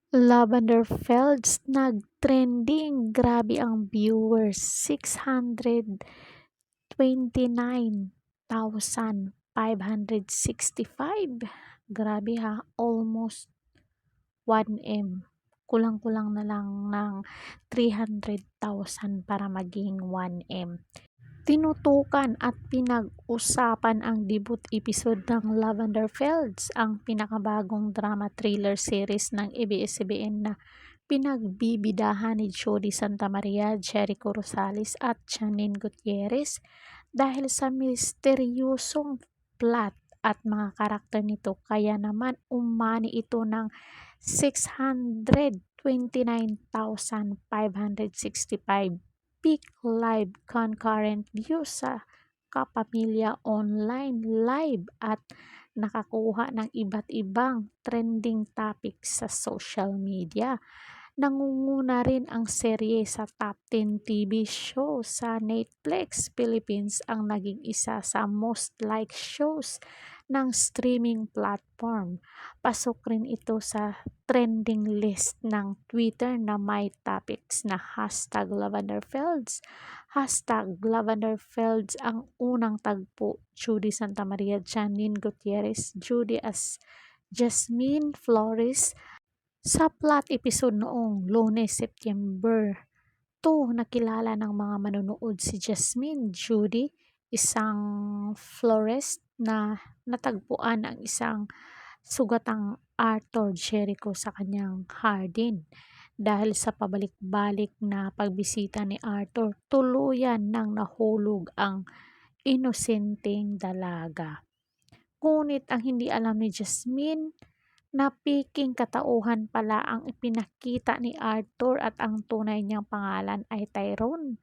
Lavender Fields nag-trending, grabe ang viewers, 629,565. Grabe ha, almost 1M. Kulang-kulang na lang ng 300,000 para maging 1M. Tinutukan at pinag-usapan ang debut episode ng Lavender Fields, ang pinakabagong drama thriller series ng ABS-CBN na pinagbibidahan ni Jody Santamaria, Jericho Rosales at Janine Gutierrez dahil sa misteryosong plot at mga karakter nito. Kaya naman umani ito ng 629,565 peak live concurrent views sa Kapamilya Online Live at nakakuha ng iba't ibang trending topics sa social media. Nangunguna rin ang serye sa top 10 TV show sa Netflix Philippines, ang naging isa sa most liked shows ng streaming platform. Pasok rin ito sa trending list ng Twitter na may topics na #LavenderFields, #LavenderFields ang unang tagpo, Judy Santamaria, Janine Gutierrez, Judy as Jasmine Flores. Sa plot episode noong Lunes, September 2, nakilala ng mga manonood si Jasmine Judy, isang florist na natagpuan ang isang sugatang Arthur Jericho sa kanyang hardin. Dahil sa pabalik-balik na pagbisita ni Arthur, tuluyan nang nahulog ang inosenteng dalaga. Ngunit ang hindi alam ni Jasmine na piking katauhan pala ang ipinakita ni Arthur at ang tunay niyang pangalan ay Tyrone.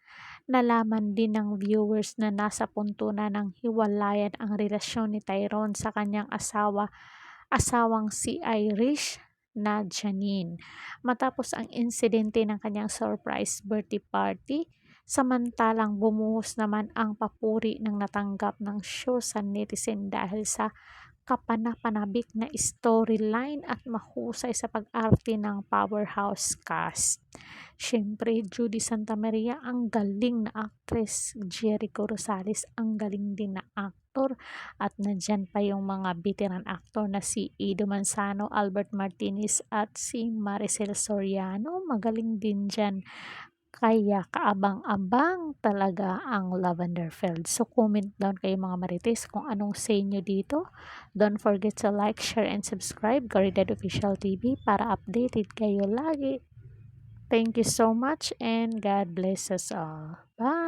Nalaman din ng viewers na nasa punto na ng hiwalayan ang relasyon ni Tyrone sa kanyang asawang si Irish na Janine. Matapos ang insidente ng kanyang surprise birthday party, samantalang bumuhos naman ang papuri ng natanggap ng show sa netizen dahil sa kapanapanabik na storyline at mahusay sa pag-arte ng powerhouse cast. Siyempre, Judy Santamaria ang galing na actress, Jericho Rosales ang galing din na actor, at nandyan pa yung mga veteran actor na si Edo Manzano, Albert Martinez at si Maricel Soriano. Magaling din dyan. Kaya kaabang-abang talaga ang Lavender Fields. So comment down kayo mga marites kung anong say nyo dito. Don't forget to like, share, and subscribe Garidad Official TV para updated kayo lagi. Thank you so much and God bless us all. Bye!